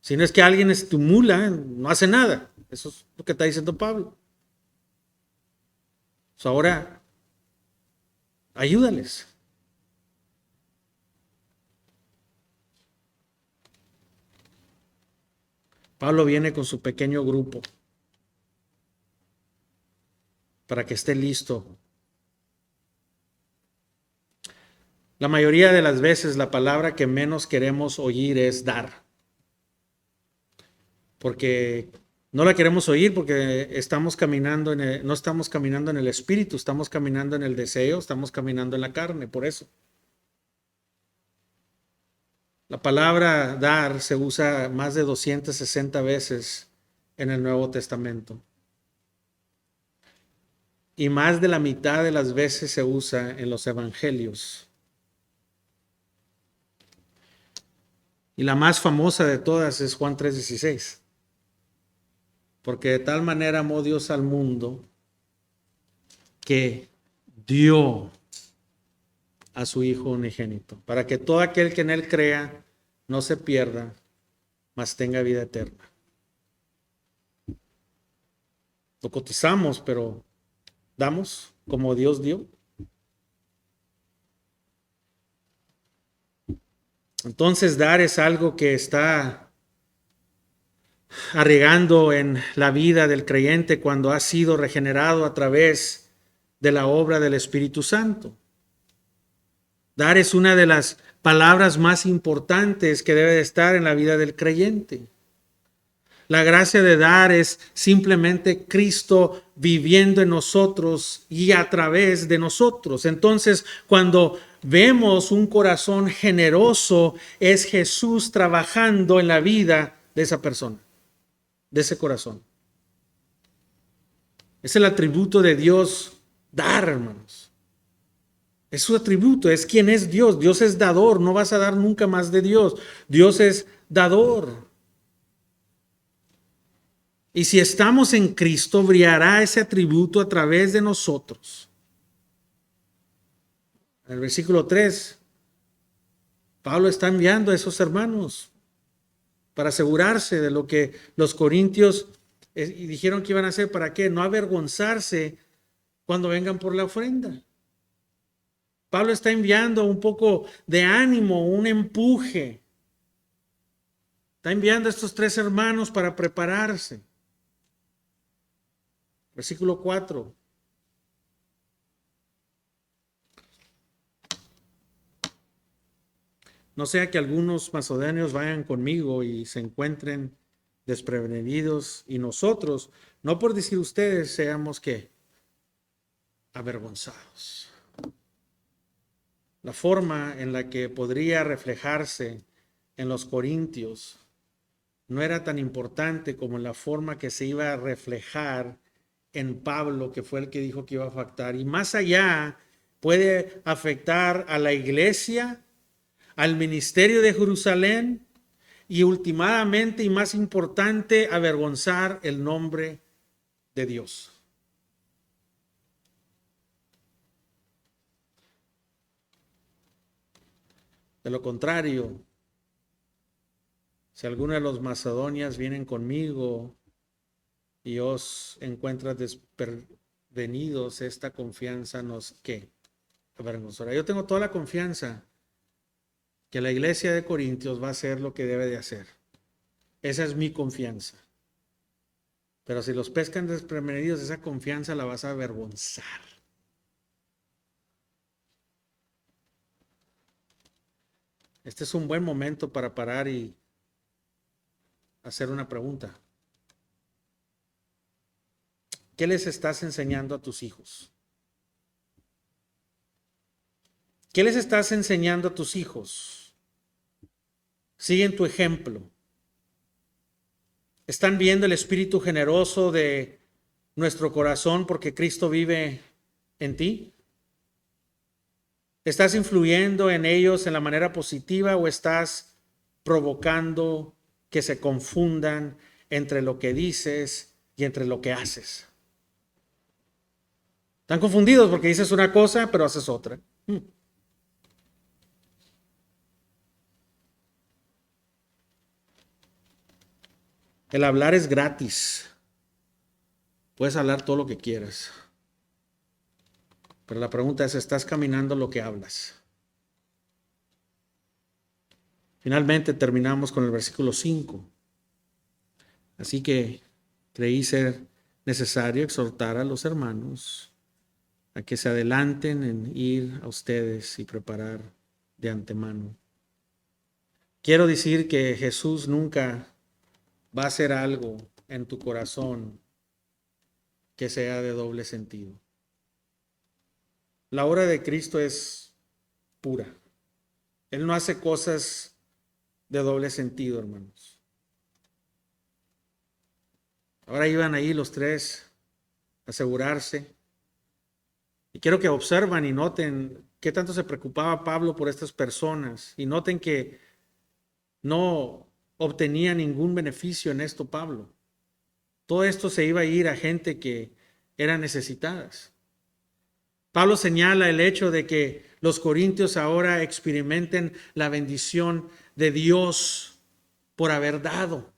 Si no es que alguien estimula, no hace nada. Eso es lo que está diciendo Pablo. Ahora, ayúdales. Pablo viene con su pequeño grupo para que esté listo. La mayoría de las veces la palabra que menos queremos oír es dar. Porque no la queremos oír porque estamos caminando no estamos caminando en el espíritu, estamos caminando en el deseo, estamos caminando en la carne, por eso. La palabra dar se usa más de 260 veces en el Nuevo Testamento. Y más de la mitad de las veces se usa en los evangelios. Y la más famosa de todas es Juan 3:16. Porque de tal manera amó Dios al mundo que dio a su Hijo unigénito, para que todo aquel que en él crea no se pierda, mas tenga vida eterna. Lo cotizamos, pero damos. como Dios dio. Entonces, dar es algo que está arraigando en la vida del creyente cuando ha sido regenerado a través de la obra del Espíritu Santo. Dar es una de las palabras más importantes que debe de estar en la vida del creyente. La gracia de dar es simplemente Cristo viviendo en nosotros y a través de nosotros. Entonces, cuando vemos un corazón generoso, es Jesús trabajando en la vida de esa persona, de ese corazón. Es el atributo de Dios dar, hermanos. Es su atributo, es quien es Dios. Dios es dador, no vas a dar nunca más de Dios. Dios es dador. Y si estamos en Cristo, brillará ese atributo a través de nosotros. En el versículo 3, Pablo está enviando a esos hermanos para asegurarse de lo que los corintios dijeron que iban a hacer. ¿Para qué? No avergonzarse cuando vengan por la ofrenda. Pablo está enviando un poco de ánimo, un empuje. Está enviando a estos 3 hermanos para prepararse. Versículo 4. No sea que algunos macedonios vayan conmigo y se encuentren desprevenidos y nosotros, no por decir ustedes, seamos que avergonzados. La forma en la que podría reflejarse en los corintios no era tan importante como la forma que se iba a reflejar en Pablo, que fue el que dijo que iba a afectar. Y más allá, puede afectar a la iglesia, al ministerio de Jerusalén y últimamente y más importante, avergonzar el nombre de Dios. De lo contrario, si alguno de los macedonias vienen conmigo y os encuentran desprevenidos, esta confianza nos ¿qué? Avergonzará. Yo tengo toda la confianza que la iglesia de Corintios va a hacer lo que debe de hacer. Esa es mi confianza. Pero si los pescan desprevenidos, esa confianza la vas a avergonzar. Este es un buen momento para parar y hacer una pregunta. ¿Qué les estás enseñando a tus hijos? ¿Qué les estás enseñando a tus hijos? Siguen tu ejemplo. ¿Están viendo el espíritu generoso de nuestro corazón porque Cristo vive en ti? ¿Estás influyendo en ellos en la manera positiva o estás provocando que se confundan entre lo que dices y entre lo que haces? Están confundidos porque dices una cosa pero haces otra. El hablar es gratis. Puedes hablar todo lo que quieras. Pero la pregunta es, ¿estás caminando lo que hablas? Finalmente terminamos con el versículo 5. Así que creí ser necesario exhortar a los hermanos a que se adelanten en ir a ustedes y preparar de antemano. Quiero decir que Jesús nunca va a hacer algo en tu corazón que sea de doble sentido. La obra de Cristo es pura. Él no hace cosas de doble sentido, hermanos. Ahora iban ahí los 3 a asegurarse. Y quiero que observan y noten qué tanto se preocupaba Pablo por estas personas. Y noten que no obtenía ningún beneficio en esto Pablo. Todo esto se iba a ir a gente que eran necesitadas. Pablo señala el hecho de que los corintios ahora experimenten la bendición de Dios por haber dado.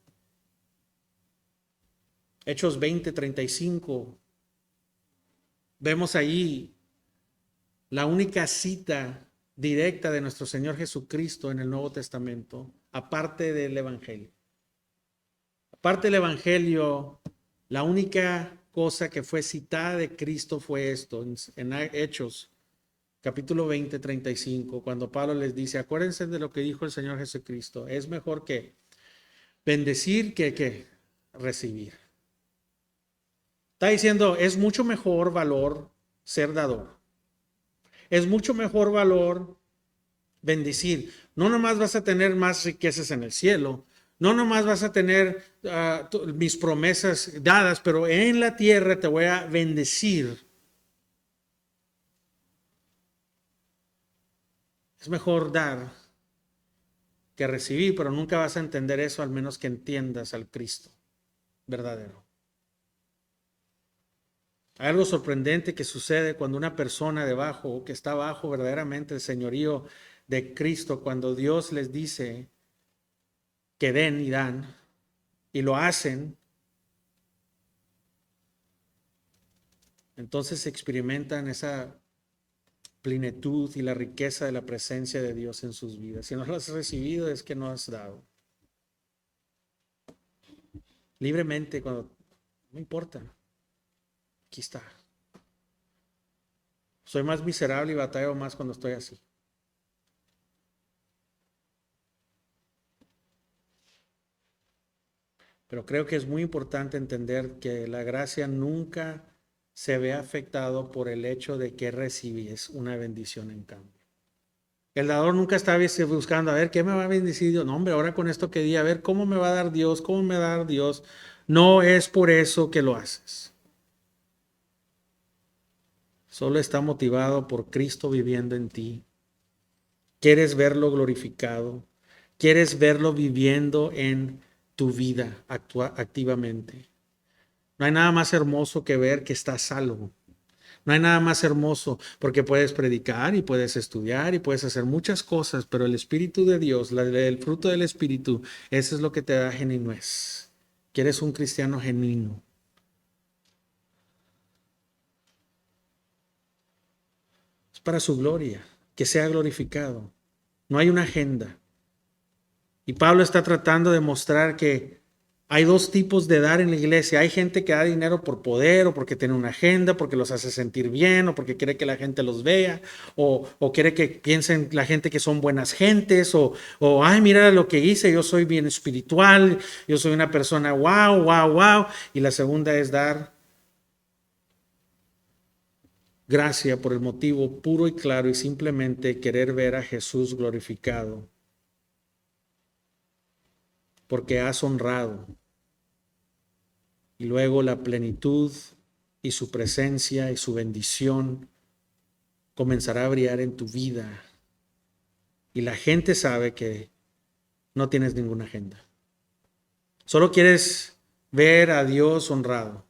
Hechos 20:35 Vemos ahí la única cita directa de nuestro Señor Jesucristo en el Nuevo Testamento, aparte del Evangelio. Aparte del Evangelio, la única cosa que fue citada de Cristo fue esto, en Hechos, capítulo 20, 35, cuando Pablo les dice, acuérdense de lo que dijo el Señor Jesucristo, es mejor que bendecir que recibir. Está diciendo, es mucho mejor valor ser dador. Es mucho mejor valor bendecir. No nomás vas a tener más riquezas en el cielo, no nomás vas a tener mis promesas dadas, pero en la tierra te voy a bendecir. Es mejor dar que recibir, pero nunca vas a entender eso al menos que entiendas al Cristo verdadero. Hay algo sorprendente que sucede cuando una persona debajo, que está bajo verdaderamente el señorío de Cristo, cuando Dios les dice que den y dan, y lo hacen, entonces experimentan esa plenitud y la riqueza de la presencia de Dios en sus vidas. Si no lo has recibido es que no has dado. Libremente, cuando no importa, aquí está. Soy más miserable y batallo más cuando estoy así. Pero creo que es muy importante entender que la gracia nunca se ve afectado por el hecho de que recibes una bendición en cambio. El dador nunca está buscando, a ver, ¿qué me va a bendecir Dios? No, hombre, ahora con esto que di, a ver, ¿cómo me va a dar Dios? ¿Cómo me va a dar Dios? No es por eso que lo haces. Solo está motivado por Cristo viviendo en ti. Quieres verlo glorificado. Quieres verlo viviendo en tu vida activamente. No hay nada más hermoso que ver que estás salvo. No hay nada más hermoso porque puedes predicar y puedes estudiar y puedes hacer muchas cosas, pero el Espíritu de Dios, el fruto del Espíritu, eso es lo que te da genuinez. Que eres un cristiano genuino. Es para su gloria, que sea glorificado. No hay una agenda. Y Pablo está tratando de mostrar que hay dos tipos de dar en la iglesia. Hay gente que da dinero por poder o porque tiene una agenda, porque los hace sentir bien o porque quiere que la gente los vea o quiere que piensen la gente que son buenas gentes o ay, mira lo que hice, yo soy bien espiritual, yo soy una persona wow, wow, wow. Y la segunda es dar gracia por el motivo puro y claro y simplemente querer ver a Jesús glorificado porque has honrado. Y luego la plenitud y su presencia y su bendición comenzará a brillar en tu vida. Y la gente sabe que no tienes ninguna agenda. Solo quieres ver a Dios honrado.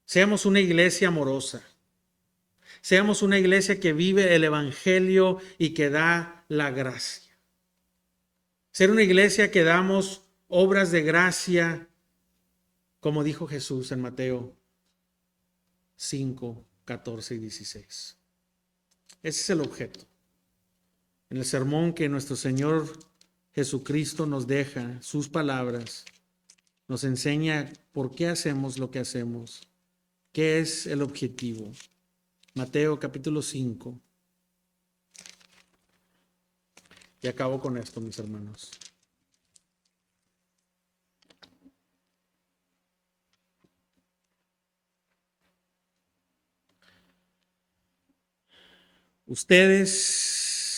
Seamos una iglesia amorosa. Seamos una iglesia que vive el evangelio y que da la gracia. Ser una iglesia que damos obras de gracia, como dijo Jesús en Mateo 5, 14 y 16. Ese es el objeto. En el sermón que nuestro Señor Jesucristo nos deja, sus palabras, nos enseña por qué hacemos lo que hacemos, qué es el objetivo. Mateo capítulo 5. Y acabo con esto, mis hermanos. Ustedes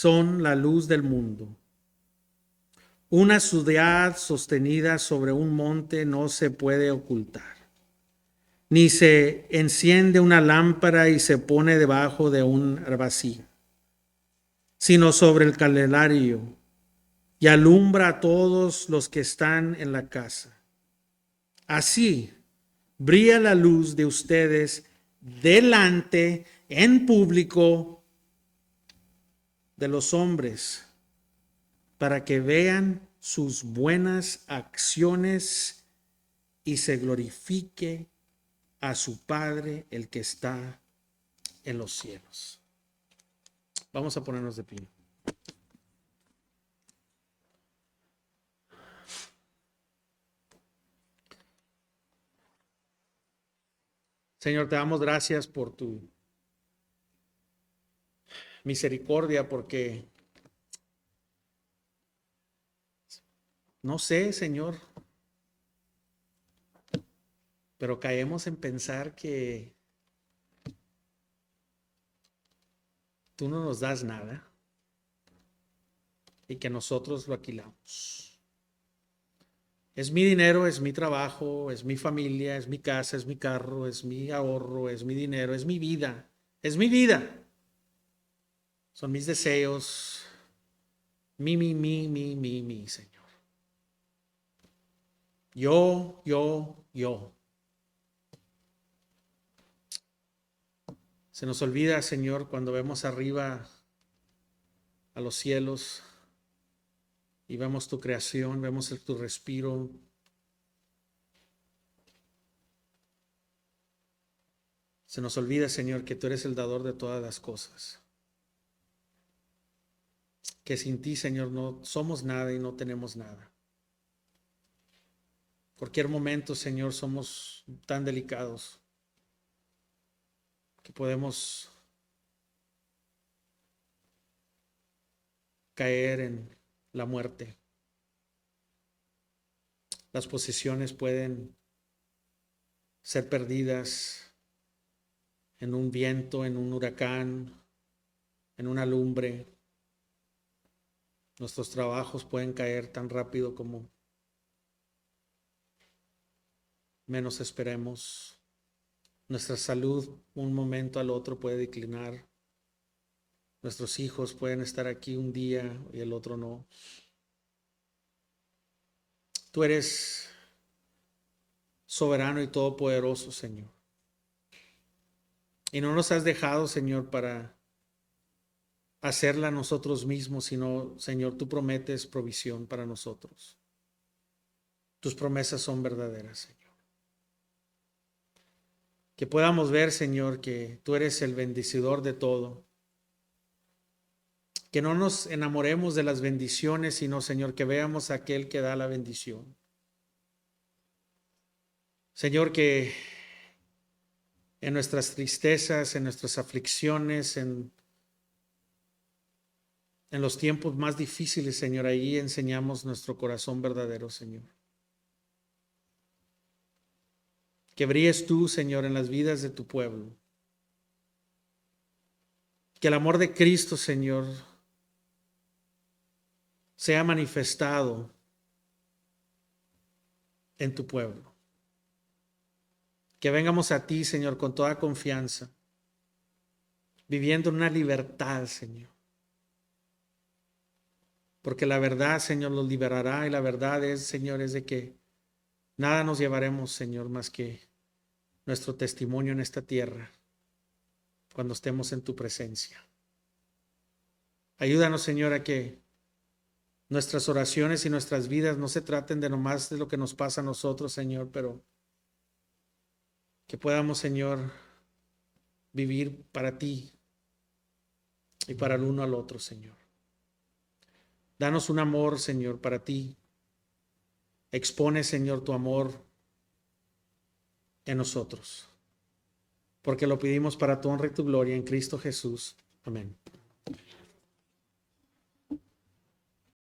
son la luz del mundo. Una ciudad sostenida sobre un monte no se puede ocultar, ni se enciende una lámpara y se pone debajo de un vacío, sino sobre el candelario y alumbra a todos los que están en la casa. Así brilla la luz de ustedes delante, en público, de los hombres, para que vean sus buenas acciones y se glorifique a su Padre, el que está en los cielos. Vamos a ponernos de pie. Señor, te damos gracias por tu misericordia, porque no sé, Señor, pero caemos en pensar que tú no nos das nada y que nosotros lo alquilamos. Es mi dinero, es mi trabajo, es mi familia, es mi casa, es mi carro, es mi ahorro, es mi dinero, es mi vida. Es mi vida. Son mis deseos. Mi, Señor. Yo. Se nos olvida, Señor, cuando vemos arriba a los cielos y vemos tu creación, vemos tu respiro. Se nos olvida, Señor, que tú eres el dador de todas las cosas. Que sin ti, Señor, no somos nada y no tenemos nada. Cualquier momento, Señor, somos tan delicados que podemos caer en la muerte. Las posesiones pueden ser perdidas en un viento, en un huracán, en una lumbre. Nuestros trabajos pueden caer tan rápido como menos esperemos. Nuestra salud un momento al otro puede declinar. Nuestros hijos pueden estar aquí un día y el otro no. Tú eres soberano y todopoderoso, Señor. Y no nos has dejado, Señor, para hacerla nosotros mismos, sino, Señor, tú prometes provisión para nosotros. Tus promesas son verdaderas, Señor. Que podamos ver, Señor, que tú eres el bendecidor de todo. Que no nos enamoremos de las bendiciones, sino, Señor, que veamos a aquel que da la bendición. Señor, que en nuestras tristezas, en nuestras aflicciones, en los tiempos más difíciles, Señor, ahí enseñamos nuestro corazón verdadero, Señor. Que brilles tú, Señor, en las vidas de tu pueblo. Que el amor de Cristo, Señor, sea manifestado en tu pueblo. Que vengamos a ti, Señor, con toda confianza, viviendo en una libertad, Señor. Porque la verdad, Señor, nos liberará, y la verdad es, Señor, es de que nada nos llevaremos, Señor, más que nuestro testimonio en esta tierra cuando estemos en tu presencia. Ayúdanos, Señor, a que nuestras oraciones y nuestras vidas no se traten de nomás de lo que nos pasa a nosotros, Señor, pero que podamos, Señor, vivir para ti y para el uno al otro, Señor. Danos un amor, Señor, para ti. Expone, Señor, tu amor en nosotros, porque lo pedimos para tu honra y tu gloria en Cristo Jesús. Amén.